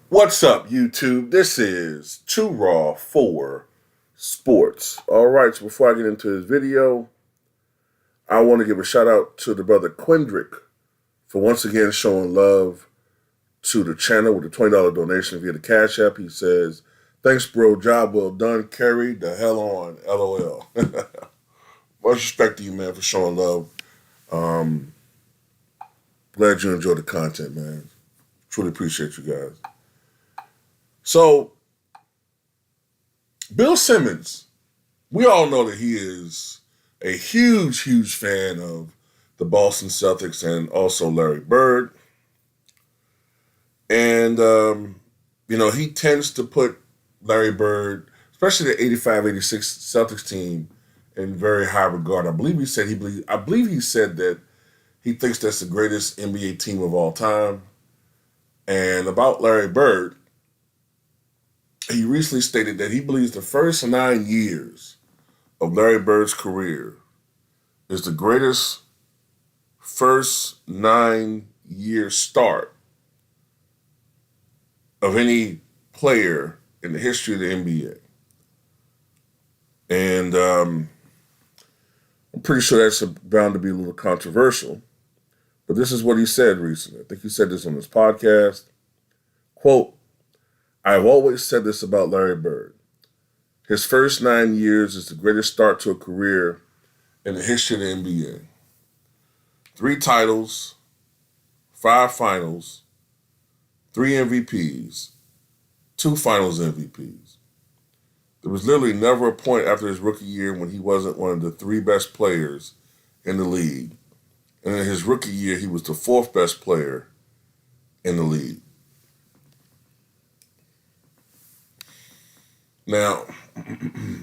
What's up, YouTube? This is Too Raw for Sports. All right, so before I get into this video, I want to give a shout out to the brother Quindrick for once again showing love to the channel with a $20 donation via the Cash App. He says, "Thanks, bro. Job well done. Carry the hell on. LOL." Much respect to you, man, for showing love. Glad you enjoyed the content, man. Truly appreciate you guys. So, Bill Simmons, we all know that he is a huge fan of the Boston Celtics and also Larry Bird. And, he tends to put Larry Bird, especially the 85-86 Celtics team, in very high regard. I believe he said that he thinks that's the greatest NBA team of all time. And about Larry Bird, he recently stated that he believes the first 9 years of Larry Bird's career is the greatest first 9-year start of any player in the history of the NBA. And I'm pretty sure that's bound to be a little controversial, but this is what he said recently. I think he said this on his podcast. Quote, "I've always said this about Larry Bird. His first 9 years is the greatest start to a career in the history of the NBA. 3 titles, 5 finals, 3 MVPs, 2 finals MVPs. There was literally never a point after his rookie year when he wasn't one of the 3 best players in the league. And in his rookie year, he was the 4th best player in the league." Now,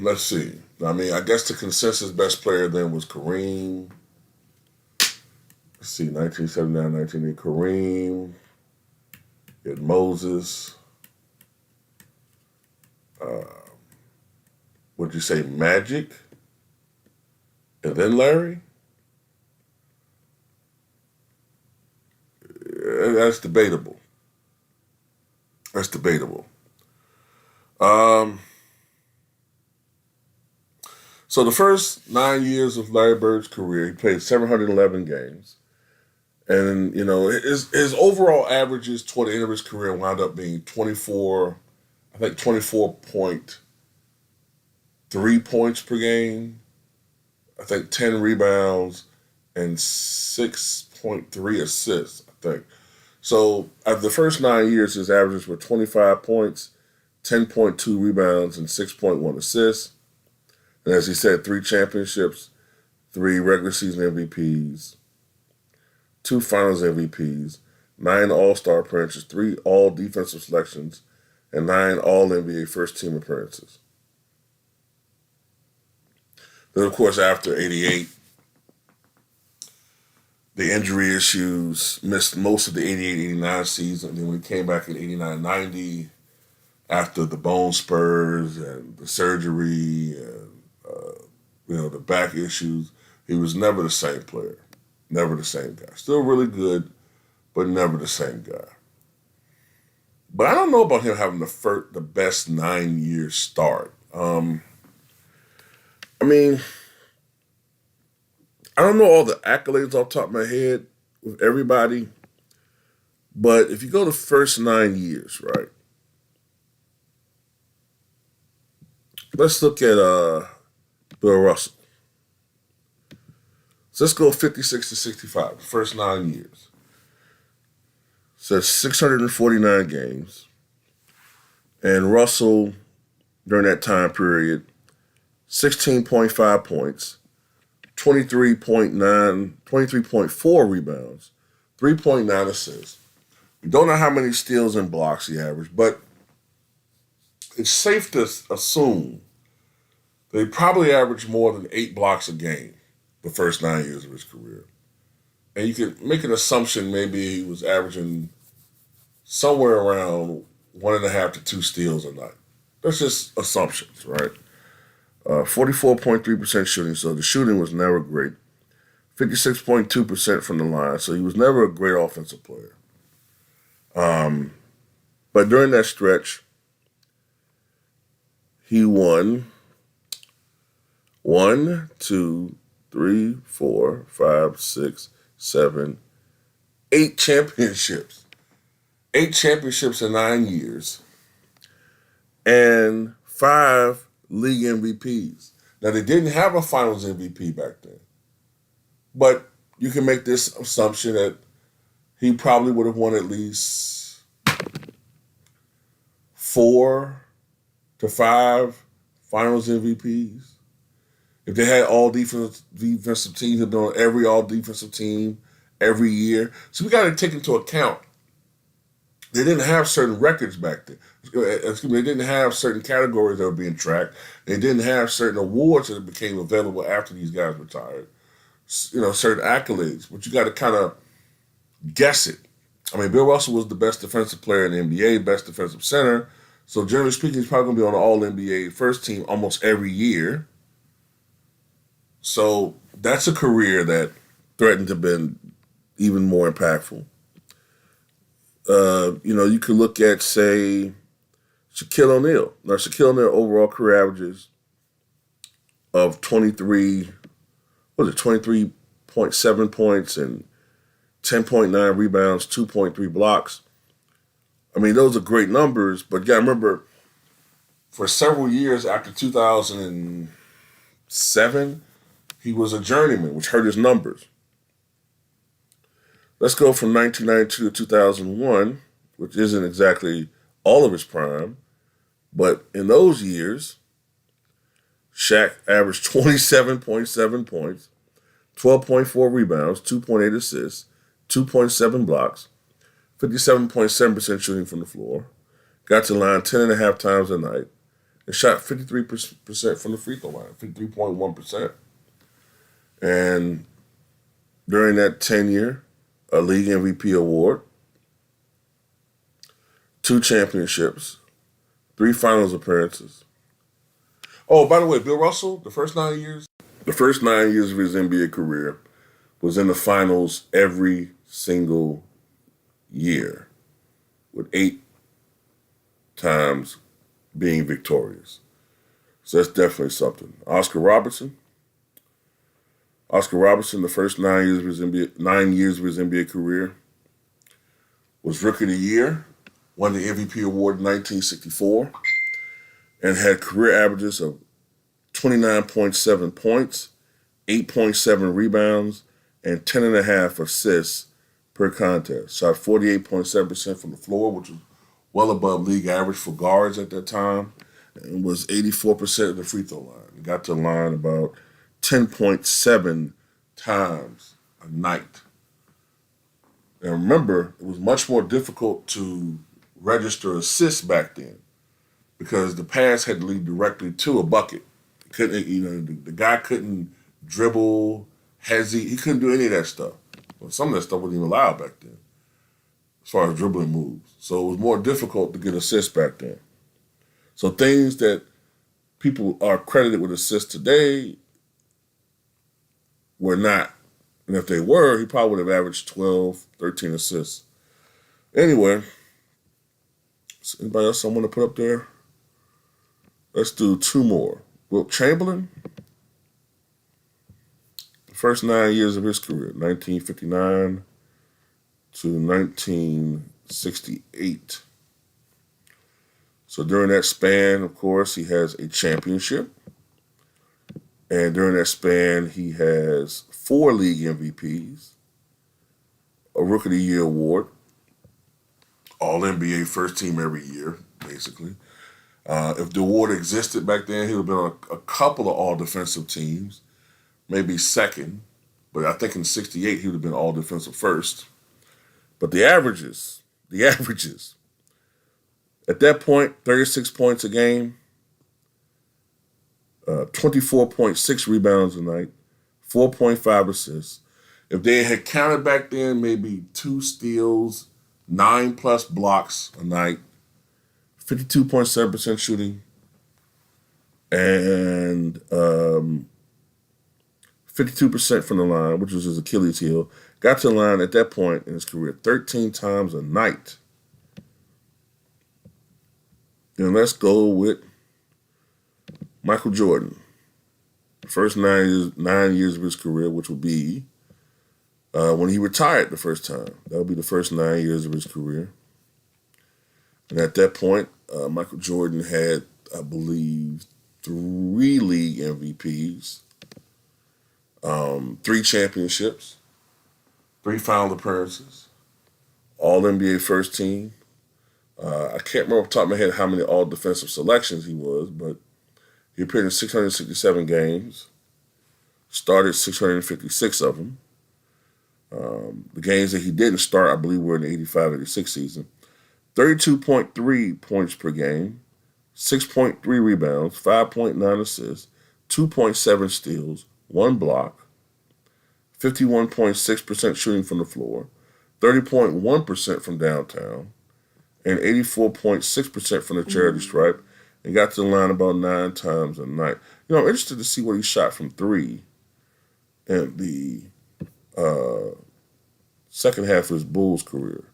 let's see. I guess the consensus best player then was Kareem. Let's see, 1979, 1980, Kareem. You had Moses. Would you say Magic? And then Larry? That's debatable. That's debatable. So the first 9 years of Larry Bird's career, he played 711 games. And, his overall averages toward the end of his career wound up being 24.3 points per game, I think 10 rebounds, and 6.3 assists, I think. So after the first 9 years, his averages were 25 points, 10.2 rebounds, and 6.1 assists. And as he said, 3 championships, 3 regular season MVPs, 2 finals MVPs, 9 all-star appearances, 3 all-defensive selections, and 9 all-NBA first-team appearances. Then, of course, after 88, the injury issues, missed most of the 88-89 season. And then when he came back in 89-90, after the bone spurs and the surgery and, the back issues, he was never the same player. Never the same guy. Still really good, but never the same guy. But I don't know about him having the best 9-year start. I don't know all the accolades off the top of my head with everybody, but if you go the first 9 years, right? Let's look at Bill Russell. So let's go 56 to 65, the first 9 years. So that's 649 games. And Russell, during that time period, 16.5 points, 23.4 rebounds, 3.9 assists. We don't know how many steals and blocks he averaged, but it's safe to assume that he probably averaged more than 8 blocks a game the first 9 years of his career. And you could make an assumption maybe he was averaging somewhere around 1.5 to 2 steals a night. That's just assumptions, right? 44.3% shooting, so the shooting was never great. 56.2% from the line, so he was never a great offensive player. But during that stretch, he won 1, 2, 3, 4, 5, 6, 7, 8 championships. 8 championships in 9 years. And 5 league MVPs. Now, they didn't have a finals MVP back then. But you can make this assumption that he probably would have won at least 4 to 5 finals MVPs. If they had all defensive teams, they've been on every all defensive team every year. So we got to take into account they didn't have certain records back then. They didn't have certain categories that were being tracked. They didn't have certain awards that became available after these guys retired. Certain accolades. But you got to kind of guess it. I mean, Bill Russell was the best defensive player in the NBA, best defensive center. So generally speaking, he's probably going to be on the All-NBA first team almost every year. So that's a career that threatened to have been even more impactful. You could look at, say, Shaquille O'Neal. Now, Shaquille O'Neal overall career averages of 23.7 points and 10.9 rebounds, 2.3 blocks. I mean, those are great numbers, but you got to remember, for several years after 2007, he was a journeyman, which hurt his numbers. Let's go from 1992 to 2001, which isn't exactly all of his prime, but in those years, Shaq averaged 27.7 points, 12.4 rebounds, 2.8 assists, 2.7 blocks, 57.7% shooting from the floor, got to the line 10.5 times a night, and shot 53% from the free throw line, 53.1%. And during that tenure, a league MVP award, 2 championships, 3 finals appearances. Oh, by the way, Bill Russell, the first 9 years of his NBA career was in the finals every single year, with 8 times being victorious. So that's definitely something. Oscar Robertson, the first 9 years of his NBA career, was Rookie of the Year, won the MVP award in 1964, and had career averages of 29.7 points, 8.7 rebounds, and 10.5 assists per contest. Shot 48.7% from the floor, which was well above league average for guards at that time, and was 84% of the free throw line. He got to the line about 10.7 times a night. And remember, it was much more difficult to register assists back then because the pass had to lead directly to a bucket. The guy couldn't dribble, he couldn't do any of that stuff. Well, some of that stuff wasn't even allowed back then, as far as dribbling moves. So it was more difficult to get assists back then. So things that people are credited with assists today were not. And if they were, he probably would have averaged 12, 13 assists. Anyway, anybody else I want to put up there? Let's do 2 more. Wilt Chamberlain, the first 9 years of his career, 1959 to 1968. So during that span, of course, he has a championship. And during that span, he has 4 league MVPs, a Rookie of the Year award, All-NBA first team every year, basically. If the award existed back then, he would have been on a couple of all-defensive teams, maybe second. But I think in 68, he would have been all-defensive first. But the averages. At that point, 36 points a game, 24.6 rebounds a night, 4.5 assists. If they had counted back then, maybe 2 steals, 9+ blocks a night, 52.7% shooting, and 52% from the line, which was his Achilles heel. Got to the line at that point in his career 13 times a night. And let's go with Michael Jordan. The first 9 years of his career, which will be when he retired the first time. That would be the first 9 years of his career. And at that point, Michael Jordan had, I believe, 3 league MVPs, 3 championships, 3 final appearances, all NBA first team. I can't remember off the top of my head how many all defensive selections he was, but he appeared in 667 games, started 656 of them. The games that he didn't start, I believe, were in the 85-86 season. 32.3 points per game, 6.3 rebounds, 5.9 assists, 2.7 steals, 1 block, 51.6% shooting from the floor, 30.1% from downtown, and 84.6% from the charity stripe, and got to the line about 9 times a night. I'm interested to see what he shot from 3 in the second half of his Bulls career.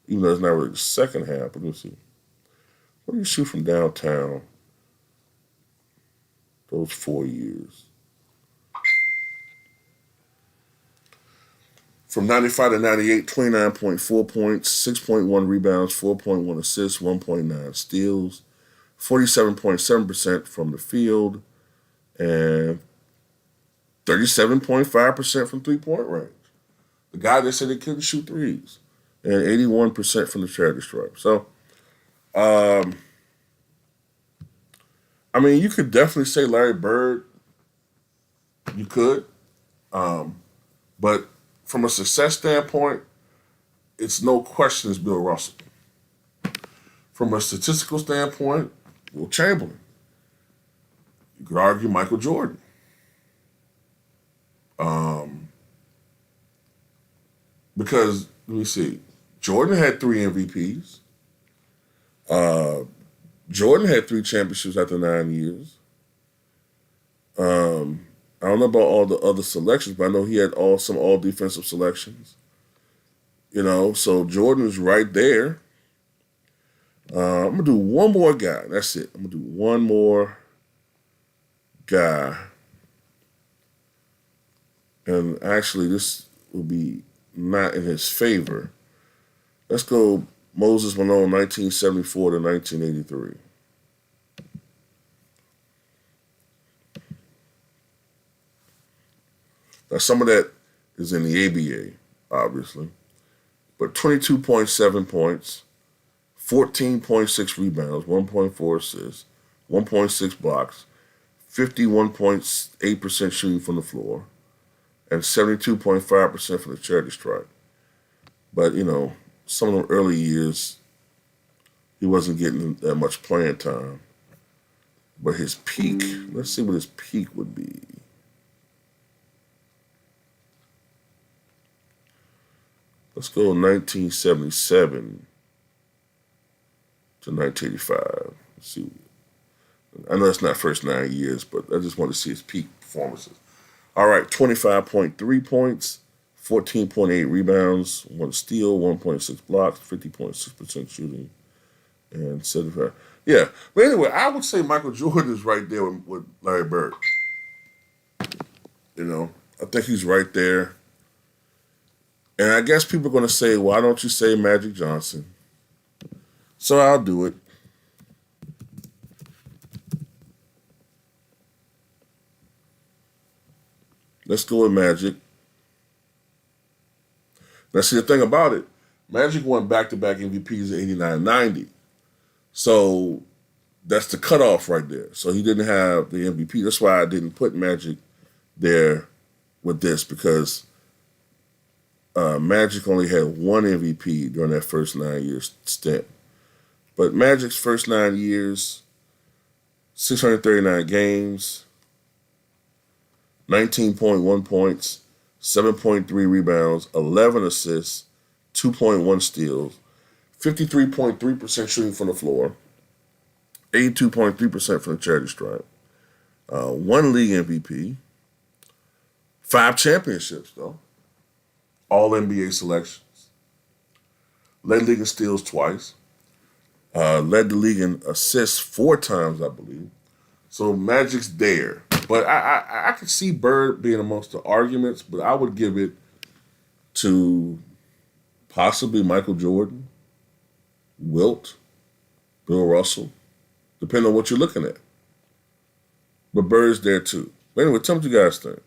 Even though it's not really the second half, but let's see. What do you shoot from downtown those 4 years? From 95 to 98, 29.4 points, 6.1 rebounds, 4.1 assists, 1.9 steals, 47.7% from the field, and 37.5% from three-point range. The guy that said he couldn't shoot threes, and 81% from the charity stripe. So, you could definitely say Larry Bird. You could. But from a success standpoint, it's no question it's Bill Russell. From a statistical standpoint, Wilt Chamberlain. You could argue Michael Jordan. Because, let me see, Jordan had 3 MVPs. Jordan had 3 championships after 9 years. I don't know about all the other selections, but I know he had some all defensive selections. So Jordan is right there. I'm gonna do one more guy. That's it. I'm gonna do one more guy. And actually, this will be not in his favor. Let's go Moses Malone, 1974 to 1983. Now, some of that is in the ABA, obviously. But 22.7 points, 14.6 rebounds, 1.4 assists, 1.6 blocks, 51.8% shooting from the floor, and 72.5% from the charity stripe. But, some of the early years, he wasn't getting that much playing time. But his peak, let's see what his peak would be. Let's go 1977 to 1985. Let's see. I know it's not first 9 years, but I just want to see his peak performances. All right, 25.3 points, 14.8 rebounds, 1 steal, 1.6 blocks, 50.6% shooting, and 75. Yeah, but anyway, I would say Michael Jordan is right there with Larry Bird. I think he's right there. And I guess people are going to say, why don't you say Magic Johnson? So I'll do it. Let's go with Magic. Now, see, the thing about it, Magic won back-to-back MVPs in 89-90. So that's the cutoff right there. So he didn't have the MVP. That's why I didn't put Magic there with this, because Magic only had 1 MVP during that first 9-year stint. But Magic's first 9 years, 639 games, 19.1 points, 7.3 rebounds, 11 assists, 2.1 steals, 53.3% shooting from the floor, 82.3% from the charity stripe, 1 league MVP, 5 championships, though. All NBA selections. Led league in steals twice. Led the league in assists 4 times, I believe. So Magic's there. But I could see Bird being amongst the arguments, but I would give it to possibly Michael Jordan, Wilt, Bill Russell, depending on what you're looking at. But Bird's there too. But anyway, tell me what you guys think.